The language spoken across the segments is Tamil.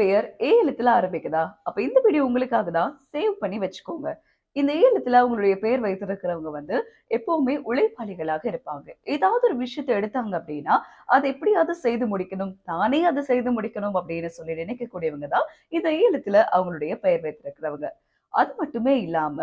பெயர் ஏ எழுத்துல ஆரம்பிக்குதா? அப்ப இந்த வீடியோ உங்களுக்காக தான். சேவ் பண்ணி வச்சுக்கோங்க. இந்த ஏ எழுத்துல உங்களுடைய பெயர் வைத்திருக்கிறவங்க வந்து எப்பவுமே உழைப்பாளிகளாக இருப்பாங்க. ஏதாவது ஒரு விஷயத்த எடுத்தாங்க அப்படின்னா, அத எப்படியாவது செய்து முடிக்கணும். தானே அத செய்து முடிக்கணும் அப்படின்னு சொல்லி நினைக்கக்கூடியவங்க தான் இந்த ஏ எழுத்துல அவங்களுடைய பெயர் வைத்திருக்கிறவங்க. அது மட்டுமே இல்லாம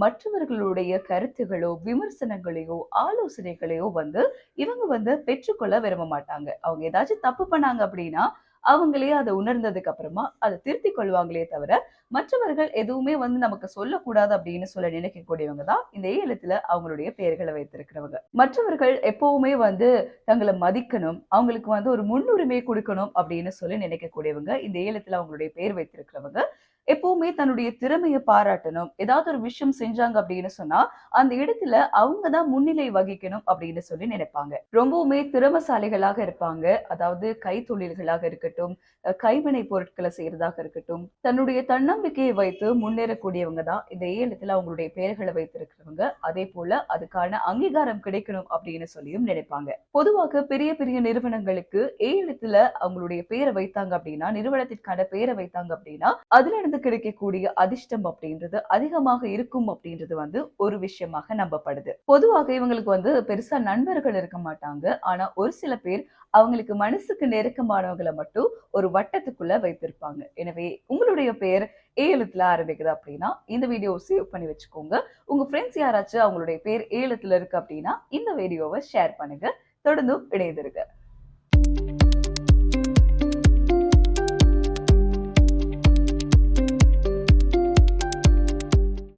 மற்றவர்களுடைய கருத்துகளோ, விமர்சனங்களையோ, ஆலோசனைகளையோ வந்து இவங்க வந்து பெற்றுக்கொள்ள விரும்ப மாட்டாங்க. அவங்க ஏதாச்சும் தப்பு பண்ணாங்க அப்படின்னா, அவங்களே அத உணர்ந்ததுக்கு அப்புறமா அத திருத்திக் கொள்வாங்களே தவிர, மற்றவர்கள் எதுவுமே வந்து நமக்கு சொல்லக்கூடாது அப்படின்னு சொல்ல நினைக்கக்கூடியவங்க தான் இந்த ஏ எழுத்துல அவங்களுடைய பெயர்கள வைத்திருக்கிறவங்க. மற்றவர்கள் எப்பவுமே வந்து தங்கள மதிக்கணும், அவங்களுக்கு வந்து ஒரு முன்னுரிமை குடுக்கணும் அப்படின்னு சொல்லி நினைக்கக்கூடியவங்க இந்த ஏ எழுத்துல அவங்களுடைய பெயர் வைத்திருக்கிறவங்க. எப்பவுமே தன்னுடைய திறமைய பாராட்டணும். ஏதாவது ஒரு விஷயம் செஞ்சாங்க அப்படின்னு சொன்னா, அந்த இடத்துல அவங்க தான் முன்னிலை வகிக்கணும் அப்படின்னு சொல்லி நினைப்பாங்க. ரொம்பவுமே திறமைசாலிகளாக இருப்பாங்க. அதாவது கைத்தொழில்களாக இருக்கட்டும், கைவினை பொருட்கள செய்றதாக இருக்கட்டும், தன்னுடைய தன்னம்பிக்கையை வைத்து முன்னேறக்கூடியவங்க தான் இந்த ஏ எழுத்துல அவங்களுடைய பெயர்கள வைத்திருக்கிறவங்க. அதேபோல அதுக்கான அங்கீகாரம் கிடைக்கணும் அப்படின்னு சொல்லியும் நினைப்பாங்க. பொதுவாக பெரிய பெரிய நிறுவனங்களுக்கு ஏ எழுத்துல அவங்களுடைய பேர வைத்தாங்க அப்படின்னா, நிறுவனத்திற்கான பேர வைத்தாங்க அப்படின்னா, அதிலிருந்து கிடைக்கக்கூடிய அதிர்ஷ்டம் அப்படின்றது அதிகமாக இருக்கும் அப்படின்றது வந்து ஒரு விஷயமாக நம்பப்படுது. பொதுவாக இவங்களுக்கு வந்து பெருசா நண்பர்கள் இருக்க மாட்டாங்க. ஆனா ஒரு சில பேர் அவங்களுக்கு மனசுக்கு நெருக்கமானவங்கள மட்டும் ஒரு வட்டத்துக்குள்ள வைத்திருப்பாங்க. எனவே உங்களுடைய பெயர் ஏ எழுத்துல ஆரம்பிக்குது அப்படின்னா, இந்த வீடியோவ சேவ் பண்ணி வச்சுக்கோங்க. உங்க ஃப்ரெண்ட்ஸ் யாராச்சும் அவங்களுடைய பேர் ஏ எழுத்துல இருக்கு அப்படின்னா, இந்த வீடியோவ ஷேர் பண்ணுங்க. தொடர்ந்தும் இணைந்திருங்க.